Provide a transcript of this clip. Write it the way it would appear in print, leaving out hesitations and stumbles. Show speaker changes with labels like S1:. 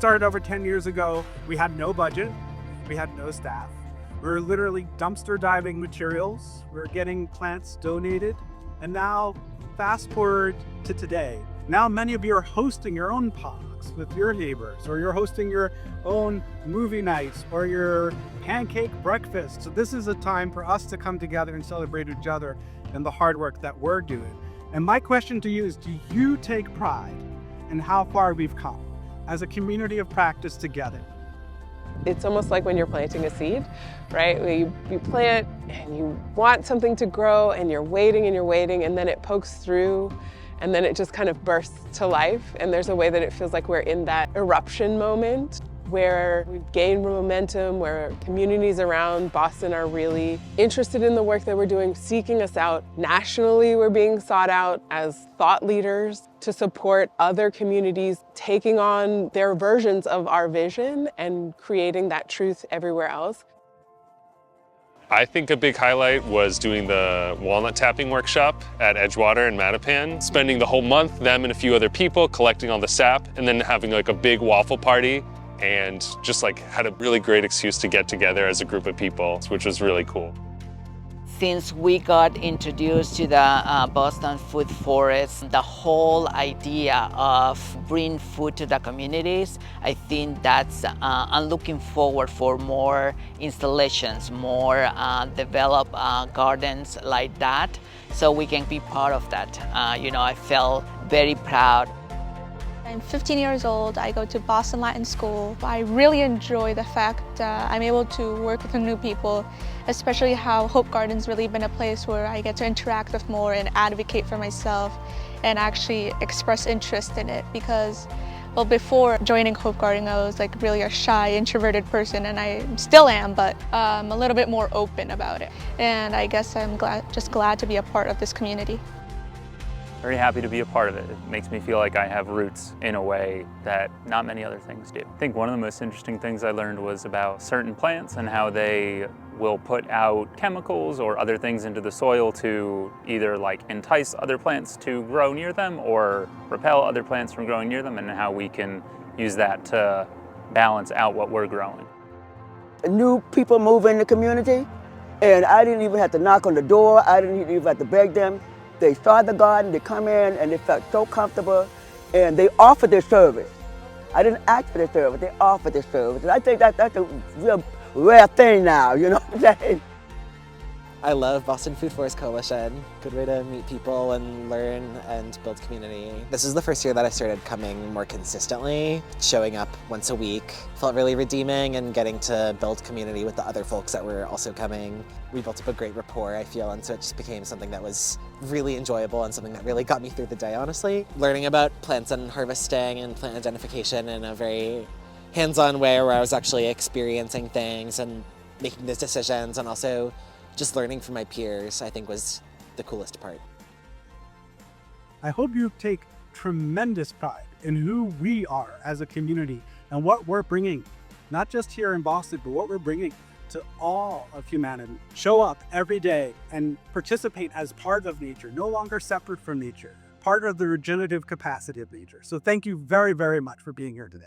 S1: started over 10 years ago, we had no budget, we had no staff. We were literally dumpster diving materials, we were getting plants donated, and now fast forward to today. Now many of you are hosting your own potlucks with your neighbors, or you're hosting your own movie nights, or your pancake breakfast. So this is a time for us to come together and celebrate each other and the hard work that we're doing. And my question to you is, do you take pride in how far we've come as a community of practice together?
S2: It's almost like when you're planting a seed, right? You plant and you want something to grow and you're waiting and then it pokes through and then it just kind of bursts to life. And there's a way that it feels like we're in that eruption moment where we've gained momentum, where communities around Boston are really interested in the work that we're doing, seeking us out. Nationally, we're being sought out as thought leaders to support other communities taking on their versions of our vision and creating that truth everywhere else.
S3: I think a big highlight was doing the walnut tapping workshop at Edgewater in Mattapan. Spending the whole month, them and a few other people, collecting all the sap, and then having like a big waffle party, and just like had a really great excuse to get together as a group of people, which was really cool.
S4: Since we got introduced to the Boston Food Forest, the whole idea of bringing food to the communities, I think that's, I'm looking forward for more installations, more developed gardens like that, so we can be part of that. I felt very proud.
S5: I'm 15 years old. I go to Boston Latin School. I really enjoy the fact that I'm able to work with new people, especially how Hope Garden's really been a place where I get to interact with more and advocate for myself and actually express interest in it. Because, well, before joining Hope Garden, I was like really a shy, introverted person, and I still am, but I'm a little bit more open about it. And I guess I'm just glad to be a part of this community.
S6: Very happy to be a part of it. It makes me feel like I have roots in a way that not many other things do. I think one of the most interesting things I learned was about certain plants and how they will put out chemicals or other things into the soil to either like entice other plants to grow near them or repel other plants from growing near them, and how we can use that to balance out what we're growing.
S7: New people move in the community, and I didn't even have to knock on the door. I didn't even have to beg them. They saw the garden, they come in, and they felt so comfortable, and they offered their service. I didn't ask for their service, they offered their service. And I think that's a real rare thing now, you know what I'm saying?
S8: I love Boston Food Forest Coalition. Good way to meet people and learn and build community. This is the first year that I started coming more consistently, showing up once a week. Felt really redeeming, and getting to build community with the other folks that were also coming. We built up a great rapport, I feel, and so it just became something that was really enjoyable and something that really got me through the day, honestly. Learning about plants and harvesting and plant identification in a very hands-on way, where I was actually experiencing things and making those decisions, and also just learning from my peers, I think, was the coolest part.
S1: I hope you take tremendous pride in who we are as a community and what we're bringing, not just here in Boston, but what we're bringing to all of humanity. Show up every day and participate as part of nature, no longer separate from nature, part of the regenerative capacity of nature. So thank you very, very much for being here today.